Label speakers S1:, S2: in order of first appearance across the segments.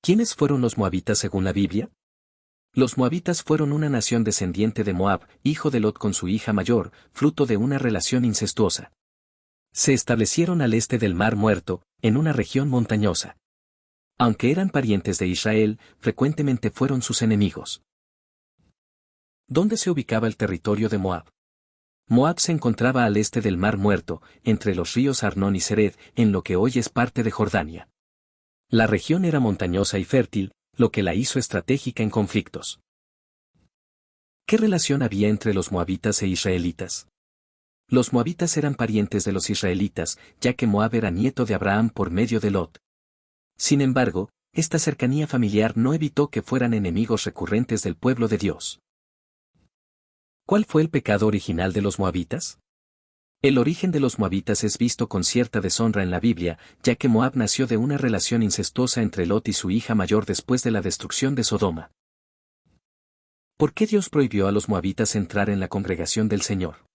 S1: ¿Quiénes fueron los moabitas según la Biblia? Los moabitas fueron una nación descendiente de Moab, hijo de Lot con su hija mayor, fruto de una relación incestuosa. Se establecieron al este del Mar Muerto, en una región montañosa. Aunque eran parientes de Israel, frecuentemente fueron sus enemigos. ¿Dónde se ubicaba el territorio de Moab? Moab se encontraba al este del Mar Muerto, entre los ríos Arnón y Sered, en lo que hoy es parte de Jordania. La región era montañosa y fértil, lo que la hizo estratégica en conflictos. ¿Qué relación había entre los moabitas e israelitas? Los moabitas eran parientes de los israelitas, ya que Moab era nieto de Abraham por medio de Lot. Sin embargo, esta cercanía familiar no evitó que fueran enemigos recurrentes del pueblo de Dios. ¿Cuál fue el pecado original de los moabitas? El origen de los moabitas es visto con cierta deshonra en la Biblia, ya que Moab nació de una relación incestuosa entre Lot y su hija mayor después de la destrucción de Sodoma. ¿Por qué Dios prohibió a los moabitas entrar en la congregación del Señor?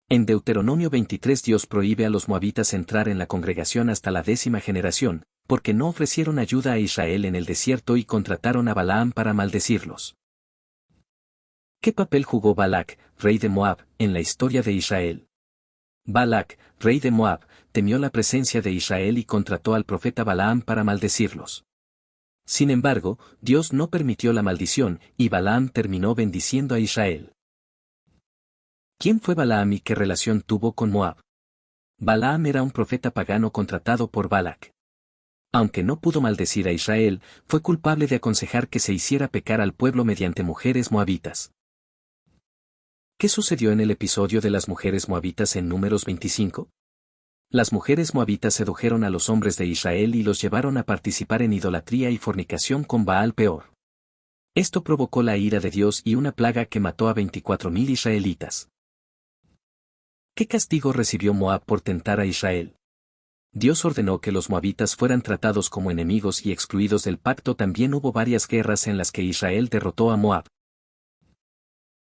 S1: En Deuteronomio 23 Dios prohíbe a los moabitas entrar en la congregación hasta la 10ª generación, porque no ofrecieron ayuda a Israel en el desierto y contrataron a Balaam para maldecirlos. ¿Qué papel jugó Balac, rey de Moab, en la historia de Israel? Balac, rey de Moab, temió la presencia de Israel y contrató al profeta Balaam para maldecirlos. Sin embargo, Dios no permitió la maldición, y Balaam terminó bendiciendo a Israel. ¿Quién fue Balaam y qué relación tuvo con Moab? Balaam era un profeta pagano contratado por Balac. Aunque no pudo maldecir a Israel, fue culpable de aconsejar que se hiciera pecar al pueblo mediante mujeres moabitas. ¿Qué sucedió en el episodio de las mujeres moabitas en Números 25? Las mujeres moabitas sedujeron a los hombres de Israel y los llevaron a participar en idolatría y fornicación con Baal Peor. Esto provocó la ira de Dios y una plaga que mató a 24,000 israelitas. ¿Qué castigo recibió Moab por tentar a Israel? Dios ordenó que los moabitas fueran tratados como enemigos y excluidos del pacto. También hubo varias guerras en las que Israel derrotó a Moab.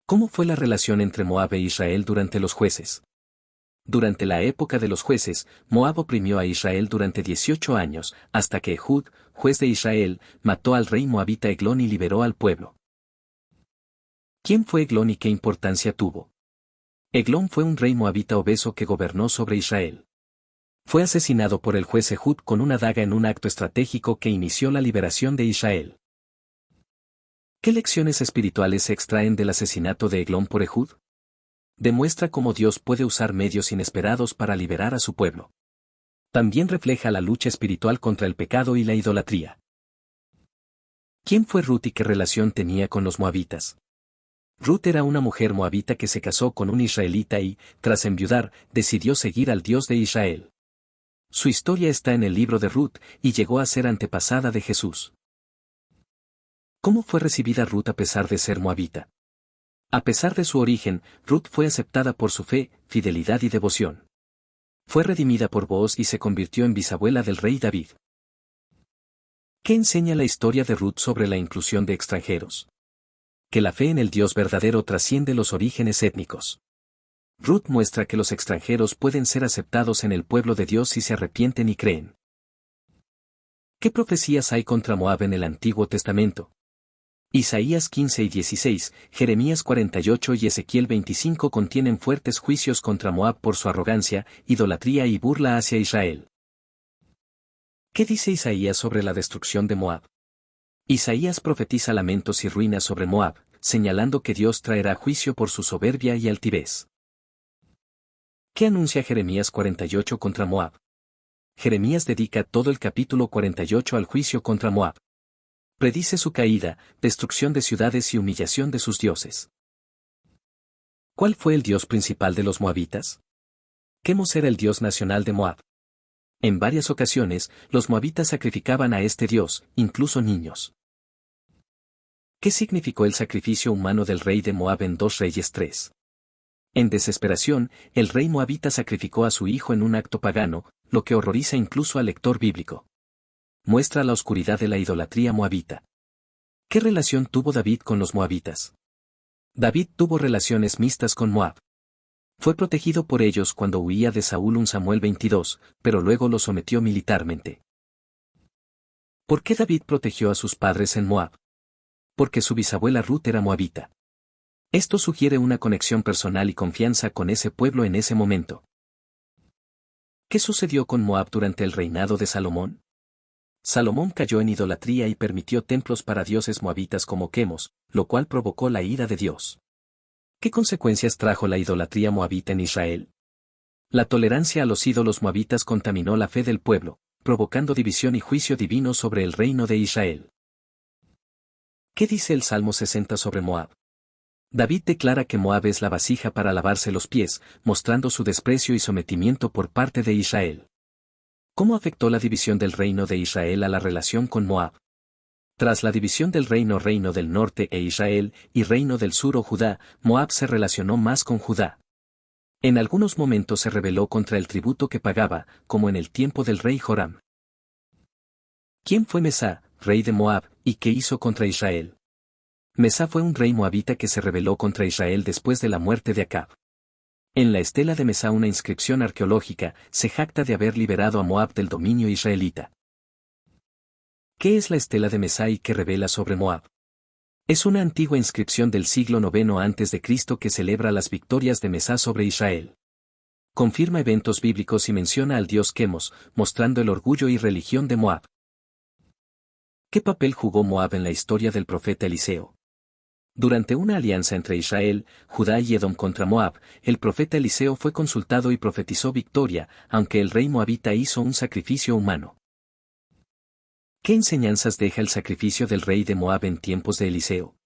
S1: ¿Cómo fue la relación entre Moab e Israel durante los jueces? Durante la época de los jueces, Moab oprimió a Israel durante 18 años, hasta que Ehud, juez de Israel, mató al rey moabita Eglón y liberó al pueblo. ¿Quién fue Eglón y qué importancia tuvo? Eglón fue un rey moabita obeso que gobernó sobre Israel. Fue asesinado por el juez Ehud con una daga en un acto estratégico que inició la liberación de Israel. ¿Qué lecciones espirituales se extraen del asesinato de Eglón por Ehud? Demuestra cómo Dios puede usar medios inesperados para liberar a su pueblo. También refleja la lucha espiritual contra el pecado y la idolatría. ¿Quién fue Ruth y qué relación tenía con los moabitas? Ruth era una mujer moabita que se casó con un israelita y, tras enviudar, decidió seguir al Dios de Israel. Su historia está en el libro de Ruth, y llegó a ser antepasada de Jesús. ¿Cómo fue recibida Ruth a pesar de ser moabita? A pesar de su origen, Ruth fue aceptada por su fe, fidelidad y devoción. Fue redimida por Booz y se convirtió en bisabuela del rey David. ¿Qué enseña la historia de Ruth sobre la inclusión de extranjeros? Que la fe en el Dios verdadero trasciende los orígenes étnicos. Ruth muestra que los extranjeros pueden ser aceptados en el pueblo de Dios si se arrepienten y creen. ¿Qué profecías hay contra Moab en el Antiguo Testamento? Isaías 15 y 16, Jeremías 48 y Ezequiel 25 contienen fuertes juicios contra Moab por su arrogancia, idolatría y burla hacia Israel. ¿Qué dice Isaías sobre la destrucción de Moab? Isaías profetiza lamentos y ruinas sobre Moab, señalando que Dios traerá juicio por su soberbia y altivez. ¿Qué anuncia Jeremías 48 contra Moab? Jeremías dedica todo el capítulo 48 al juicio contra Moab. Predice su caída, destrucción de ciudades y humillación de sus dioses. ¿Cuál fue el dios principal de los moabitas? Quemos era el dios nacional de Moab. En varias ocasiones, los moabitas sacrificaban a este dios, incluso niños. ¿Qué significó el sacrificio humano del rey de Moab en 2 Reyes 3? En desesperación, el rey moabita sacrificó a su hijo en un acto pagano, lo que horroriza incluso al lector bíblico. Muestra la oscuridad de la idolatría moabita. ¿Qué relación tuvo David con los moabitas? David tuvo relaciones mixtas con Moab. Fue protegido por ellos cuando huía de Saúl, 1 Samuel 22, pero luego lo sometió militarmente. ¿Por qué David protegió a sus padres en Moab? Porque su bisabuela Ruth era moabita. Esto sugiere una conexión personal y confianza con ese pueblo en ese momento. ¿Qué sucedió con Moab durante el reinado de Salomón? Salomón cayó en idolatría y permitió templos para dioses moabitas como Quemos, lo cual provocó la ira de Dios. ¿Qué consecuencias trajo la idolatría moabita en Israel? La tolerancia a los ídolos moabitas contaminó la fe del pueblo, provocando división y juicio divino sobre el reino de Israel. ¿Qué dice el Salmo 60 sobre Moab? David declara que Moab es la vasija para lavarse los pies, mostrando su desprecio y sometimiento por parte de Israel. ¿Cómo afectó la división del reino de Israel a la relación con Moab? Tras la división del reino del norte e Israel, y reino del sur o Judá, Moab se relacionó más con Judá. En algunos momentos se rebeló contra el tributo que pagaba, como en el tiempo del rey Joram. ¿Quién fue Mesá, rey de Moab, y qué hizo contra Israel? Mesá fue un rey moabita que se rebeló contra Israel después de la muerte de Acab. En la estela de Mesá, una inscripción arqueológica, se jacta de haber liberado a Moab del dominio israelita. ¿Qué es la estela de Mesá y qué revela sobre Moab? Es una antigua inscripción del siglo IX a.C. que celebra las victorias de Mesá sobre Israel. Confirma eventos bíblicos y menciona al dios Quemos, mostrando el orgullo y religión de Moab. ¿Qué papel jugó Moab en la historia del profeta Eliseo? Durante una alianza entre Israel, Judá y Edom contra Moab, el profeta Eliseo fue consultado y profetizó victoria, aunque el rey moabita hizo un sacrificio humano. ¿Qué enseñanzas deja el sacrificio del rey de Moab en tiempos de Eliseo?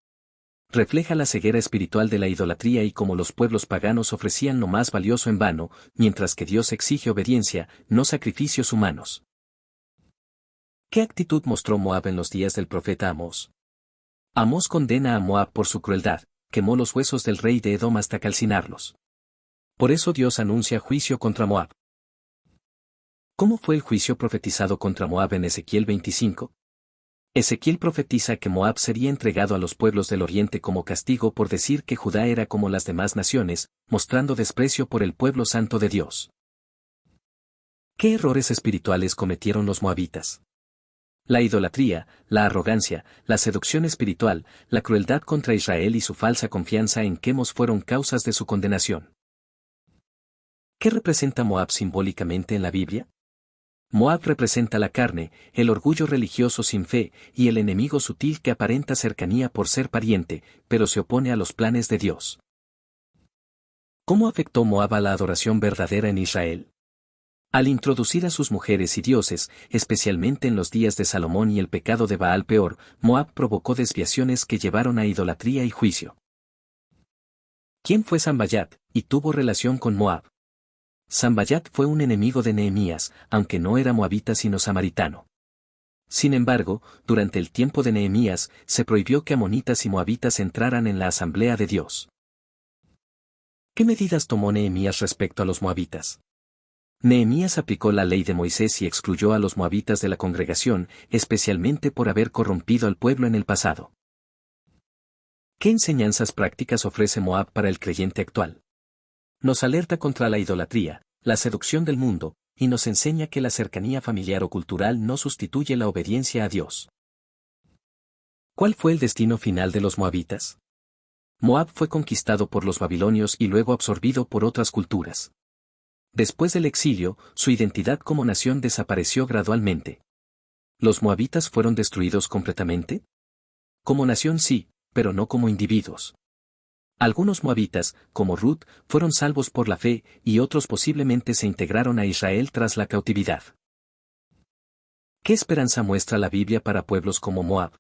S1: Refleja la ceguera espiritual de la idolatría y cómo los pueblos paganos ofrecían lo más valioso en vano, mientras que Dios exige obediencia, no sacrificios humanos. ¿Qué actitud mostró Moab en los días del profeta Amós? Amós condena a Moab por su crueldad, quemó los huesos del rey de Edom hasta calcinarlos. Por eso Dios anuncia juicio contra Moab. ¿Cómo fue el juicio profetizado contra Moab en Ezequiel 25? Ezequiel profetiza que Moab sería entregado a los pueblos del oriente como castigo por decir que Judá era como las demás naciones, mostrando desprecio por el pueblo santo de Dios. ¿Qué errores espirituales cometieron los moabitas? La idolatría, la arrogancia, la seducción espiritual, la crueldad contra Israel y su falsa confianza en Quemos fueron causas de su condenación. ¿Qué representa Moab simbólicamente en la Biblia? Moab representa la carne, el orgullo religioso sin fe, y el enemigo sutil que aparenta cercanía por ser pariente, pero se opone a los planes de Dios. ¿Cómo afectó Moab a la adoración verdadera en Israel? Al introducir a sus mujeres y dioses, especialmente en los días de Salomón y el pecado de Baal Peor, Moab provocó desviaciones que llevaron a idolatría y juicio. ¿Quién fue Sambayat, y tuvo relación con Moab? Sambayat fue un enemigo de Nehemías, aunque no era moabita sino samaritano. Sin embargo, durante el tiempo de Nehemías, se prohibió que amonitas y moabitas entraran en la asamblea de Dios. ¿Qué medidas tomó Nehemías respecto a los moabitas? Nehemías aplicó la ley de Moisés y excluyó a los moabitas de la congregación, especialmente por haber corrompido al pueblo en el pasado. ¿Qué enseñanzas prácticas ofrece Moab para el creyente actual? Nos alerta contra la idolatría, la seducción del mundo, y nos enseña que la cercanía familiar o cultural no sustituye la obediencia a Dios. ¿Cuál fue el destino final de los moabitas? Moab fue conquistado por los babilonios y luego absorbido por otras culturas. Después del exilio, su identidad como nación desapareció gradualmente. ¿Los moabitas fueron destruidos completamente? Como nación sí, pero no como individuos. Algunos moabitas, como Ruth, fueron salvos por la fe, y otros posiblemente se integraron a Israel tras la cautividad. ¿Qué esperanza muestra la Biblia para pueblos como Moab?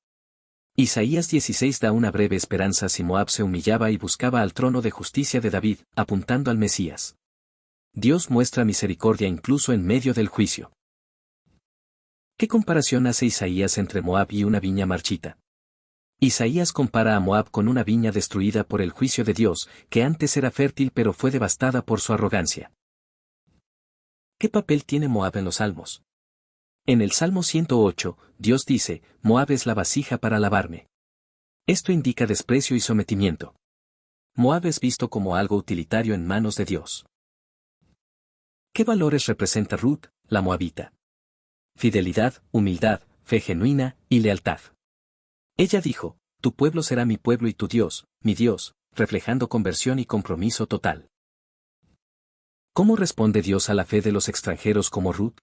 S1: Isaías 16 da una breve esperanza si Moab se humillaba y buscaba al trono de justicia de David, apuntando al Mesías. Dios muestra misericordia incluso en medio del juicio. ¿Qué comparación hace Isaías entre Moab y una viña marchita? Isaías compara a Moab con una viña destruida por el juicio de Dios, que antes era fértil pero fue devastada por su arrogancia. ¿Qué papel tiene Moab en los Salmos? En el Salmo 108, Dios dice, Moab es la vasija para lavarme. Esto indica desprecio y sometimiento. Moab es visto como algo utilitario en manos de Dios. ¿Qué valores representa Ruth, la moabita? Fidelidad, humildad, fe genuina y lealtad. Ella dijo, tu pueblo será mi pueblo y tu Dios, mi Dios, reflejando conversión y compromiso total. ¿Cómo responde Dios a la fe de los extranjeros como Ruth?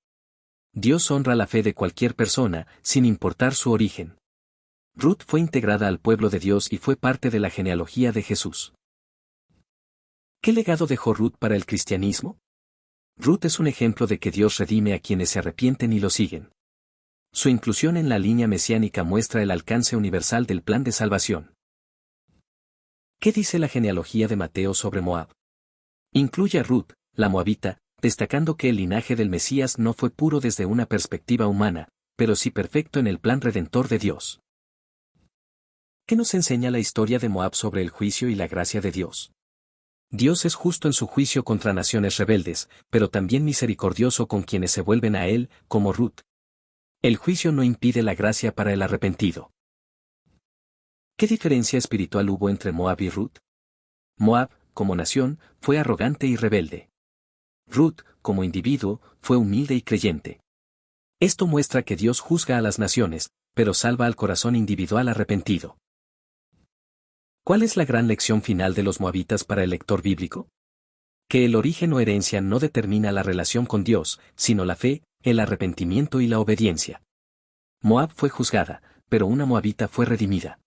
S1: Dios honra la fe de cualquier persona, sin importar su origen. Ruth fue integrada al pueblo de Dios y fue parte de la genealogía de Jesús. ¿Qué legado dejó Ruth para el cristianismo? Ruth es un ejemplo de que Dios redime a quienes se arrepienten y lo siguen. Su inclusión en la línea mesiánica muestra el alcance universal del plan de salvación. ¿Qué dice la genealogía de Mateo sobre Moab? Incluye a Ruth, la moabita, destacando que el linaje del Mesías no fue puro desde una perspectiva humana, pero sí perfecto en el plan redentor de Dios. ¿Qué nos enseña la historia de Moab sobre el juicio y la gracia de Dios? Dios es justo en su juicio contra naciones rebeldes, pero también misericordioso con quienes se vuelven a Él, como Ruth. El juicio no impide la gracia para el arrepentido. ¿Qué diferencia espiritual hubo entre Moab y Ruth? Moab, como nación, fue arrogante y rebelde. Ruth, como individuo, fue humilde y creyente. Esto muestra que Dios juzga a las naciones, pero salva al corazón individual arrepentido. ¿Cuál es la gran lección final de los moabitas para el lector bíblico? Que el origen o herencia no determina la relación con Dios, sino la fe, el arrepentimiento y la obediencia. Moab fue juzgada, pero una moabita fue redimida.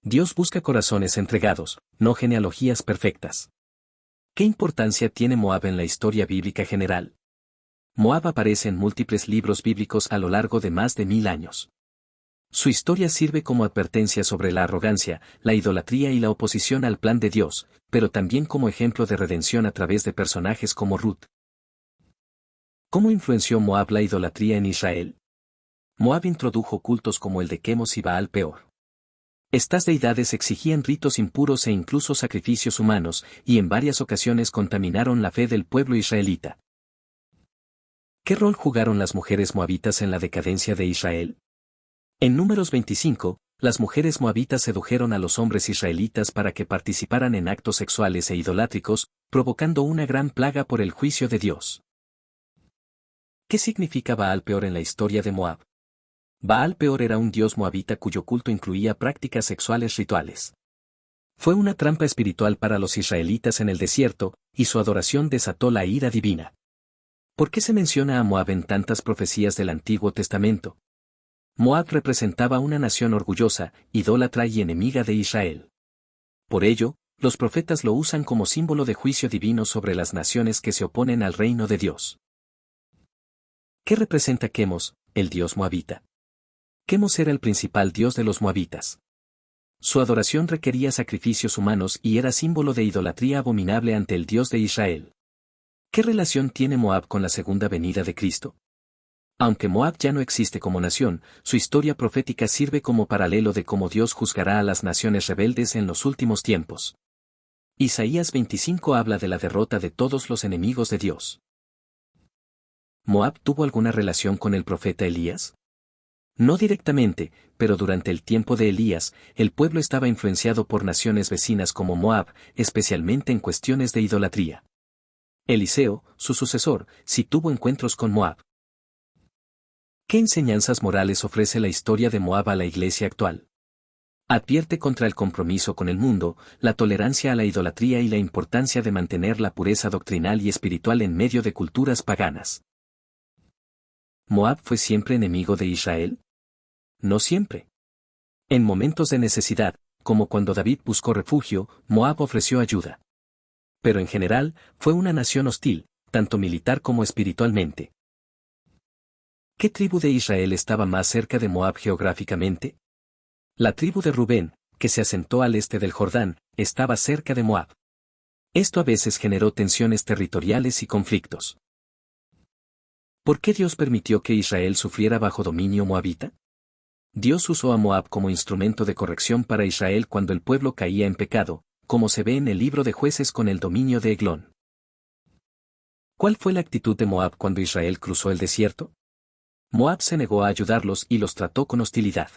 S1: Dios busca corazones entregados, no genealogías perfectas. ¿Qué importancia tiene Moab en la historia bíblica general? Moab aparece en múltiples libros bíblicos a lo largo de más de 1000 años. Su historia sirve como advertencia sobre la arrogancia, la idolatría y la oposición al plan de Dios, pero también como ejemplo de redención a través de personajes como Ruth. ¿Cómo influenció Moab la idolatría en Israel? Moab introdujo cultos como el de Quemos y Baal Peor. Estas deidades exigían ritos impuros e incluso sacrificios humanos, y en varias ocasiones contaminaron la fe del pueblo israelita. ¿Qué rol jugaron las mujeres moabitas en la decadencia de Israel? En Números 25, las mujeres moabitas sedujeron a los hombres israelitas para que participaran en actos sexuales e idolátricos, provocando una gran plaga por el juicio de Dios. ¿Qué significa Baal Peor en la historia de Moab? Baal Peor era un dios moabita cuyo culto incluía prácticas sexuales rituales. Fue una trampa espiritual para los israelitas en el desierto, y su adoración desató la ira divina. ¿Por qué se menciona a Moab en tantas profecías del Antiguo Testamento? Moab representaba una nación orgullosa, idólatra y enemiga de Israel. Por ello, los profetas lo usan como símbolo de juicio divino sobre las naciones que se oponen al reino de Dios. ¿Qué representa Quemos, el dios moabita? Quemos era el principal dios de los moabitas. Su adoración requería sacrificios humanos y era símbolo de idolatría abominable ante el Dios de Israel. ¿Qué relación tiene Moab con la segunda venida de Cristo? Aunque Moab ya no existe como nación, su historia profética sirve como paralelo de cómo Dios juzgará a las naciones rebeldes en los últimos tiempos. Isaías 25 habla de la derrota de todos los enemigos de Dios. ¿Moab tuvo alguna relación con el profeta Elías? No directamente, pero durante el tiempo de Elías, el pueblo estaba influenciado por naciones vecinas como Moab, especialmente en cuestiones de idolatría. Eliseo, su sucesor, sí tuvo encuentros con Moab. ¿Qué enseñanzas morales ofrece la historia de Moab a la iglesia actual? Advierte contra el compromiso con el mundo, la tolerancia a la idolatría y la importancia de mantener la pureza doctrinal y espiritual en medio de culturas paganas. ¿Moab fue siempre enemigo de Israel? No siempre. En momentos de necesidad, como cuando David buscó refugio, Moab ofreció ayuda. Pero en general, fue una nación hostil, tanto militar como espiritualmente. ¿Qué tribu de Israel estaba más cerca de Moab geográficamente? La tribu de Rubén, que se asentó al este del Jordán, estaba cerca de Moab. Esto a veces generó tensiones territoriales y conflictos. ¿Por qué Dios permitió que Israel sufriera bajo dominio moabita? Dios usó a Moab como instrumento de corrección para Israel cuando el pueblo caía en pecado, como se ve en el libro de Jueces con el dominio de Eglón. ¿Cuál fue la actitud de Moab cuando Israel cruzó el desierto? Moab se negó a ayudarlos y los trató con hostilidad.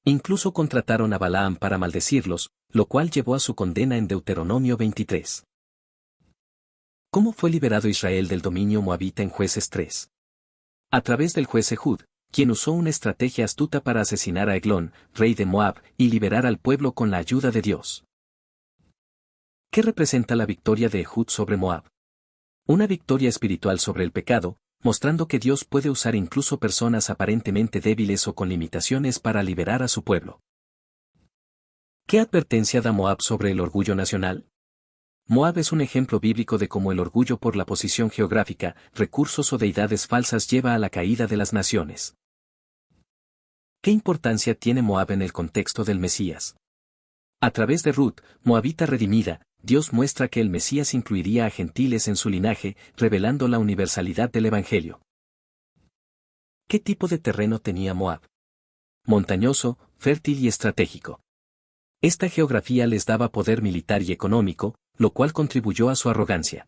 S1: Incluso contrataron a Balaam para maldecirlos, lo cual llevó a su condena en Deuteronomio 23. ¿Cómo fue liberado Israel del dominio moabita en Jueces 3? A través del juez Ehud, quien usó una estrategia astuta para asesinar a Eglón, rey de Moab, y liberar al pueblo con la ayuda de Dios. ¿Qué representa la victoria de Ehud sobre Moab? Una victoria espiritual sobre el pecado, mostrando que Dios puede usar incluso personas aparentemente débiles o con limitaciones para liberar a su pueblo. ¿Qué advertencia da Moab sobre el orgullo nacional? Moab es un ejemplo bíblico de cómo el orgullo por la posición geográfica, recursos o deidades falsas lleva a la caída de las naciones. ¿Qué importancia tiene Moab en el contexto del Mesías? A través de Ruth, moabita redimida, Dios muestra que el Mesías incluiría a gentiles en su linaje, revelando la universalidad del Evangelio. ¿Qué tipo de terreno tenía Moab? Montañoso, fértil y estratégico. Esta geografía les daba poder militar y económico, lo cual contribuyó a su arrogancia.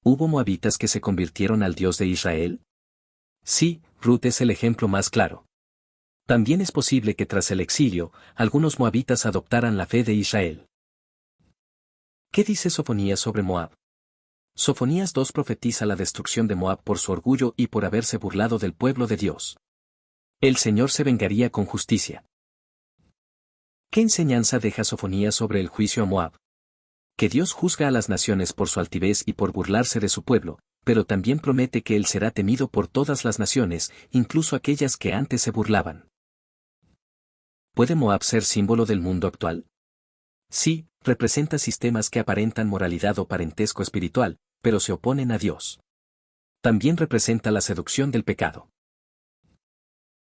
S1: ¿Hubo moabitas que se convirtieron al Dios de Israel? Sí, Ruth es el ejemplo más claro. También es posible que tras el exilio, algunos moabitas adoptaran la fe de Israel. ¿Qué dice Sofonías sobre Moab? Sofonías 2 profetiza la destrucción de Moab por su orgullo y por haberse burlado del pueblo de Dios. El Señor se vengaría con justicia. ¿Qué enseñanza deja Sofonías sobre el juicio a Moab? Que Dios juzga a las naciones por su altivez y por burlarse de su pueblo, pero también promete que Él será temido por todas las naciones, incluso aquellas que antes se burlaban. ¿Puede Moab ser símbolo del mundo actual? Sí, representa sistemas que aparentan moralidad o parentesco espiritual, pero se oponen a Dios. También representa la seducción del pecado.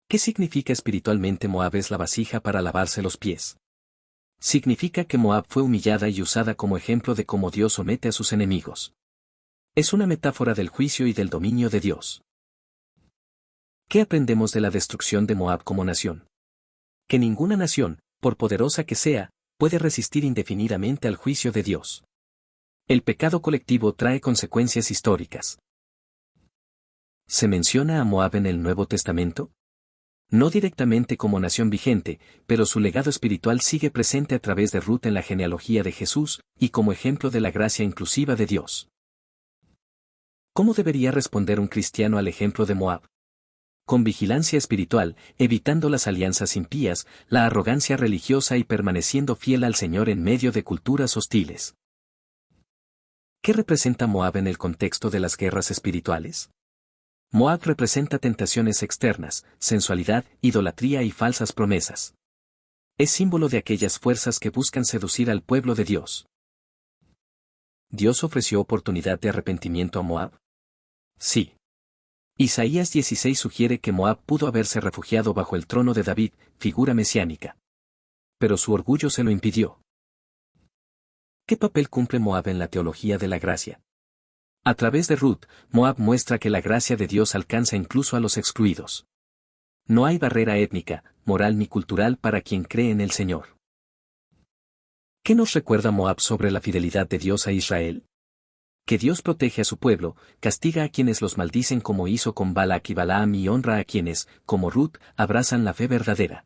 S1: ¿Qué significa espiritualmente Moab es la vasija para lavarse los pies? Significa que Moab fue humillada y usada como ejemplo de cómo Dios somete a sus enemigos. Es una metáfora del juicio y del dominio de Dios. ¿Qué aprendemos de la destrucción de Moab como nación? Que ninguna nación, por poderosa que sea, puede resistir indefinidamente al juicio de Dios. El pecado colectivo trae consecuencias históricas. ¿Se menciona a Moab en el Nuevo Testamento? No directamente como nación vigente, pero su legado espiritual sigue presente a través de Ruth en la genealogía de Jesús, y como ejemplo de la gracia inclusiva de Dios. ¿Cómo debería responder un cristiano al ejemplo de Moab? Con vigilancia espiritual, evitando las alianzas impías, la arrogancia religiosa y permaneciendo fiel al Señor en medio de culturas hostiles. ¿Qué representa Moab en el contexto de las guerras espirituales? Moab representa tentaciones externas, sensualidad, idolatría y falsas promesas. Es símbolo de aquellas fuerzas que buscan seducir al pueblo de Dios. ¿Dios ofreció oportunidad de arrepentimiento a Moab? Sí. Isaías 16 sugiere que Moab pudo haberse refugiado bajo el trono de David, figura mesiánica. Pero su orgullo se lo impidió. ¿Qué papel cumple Moab en la teología de la gracia? A través de Ruth, Moab muestra que la gracia de Dios alcanza incluso a los excluidos. No hay barrera étnica, moral ni cultural para quien cree en el Señor. ¿Qué nos recuerda Moab sobre la fidelidad de Dios a Israel? Que Dios protege a su pueblo, castiga a quienes los maldicen como hizo con Balac y Balaam y honra a quienes, como Ruth, abrazan la fe verdadera.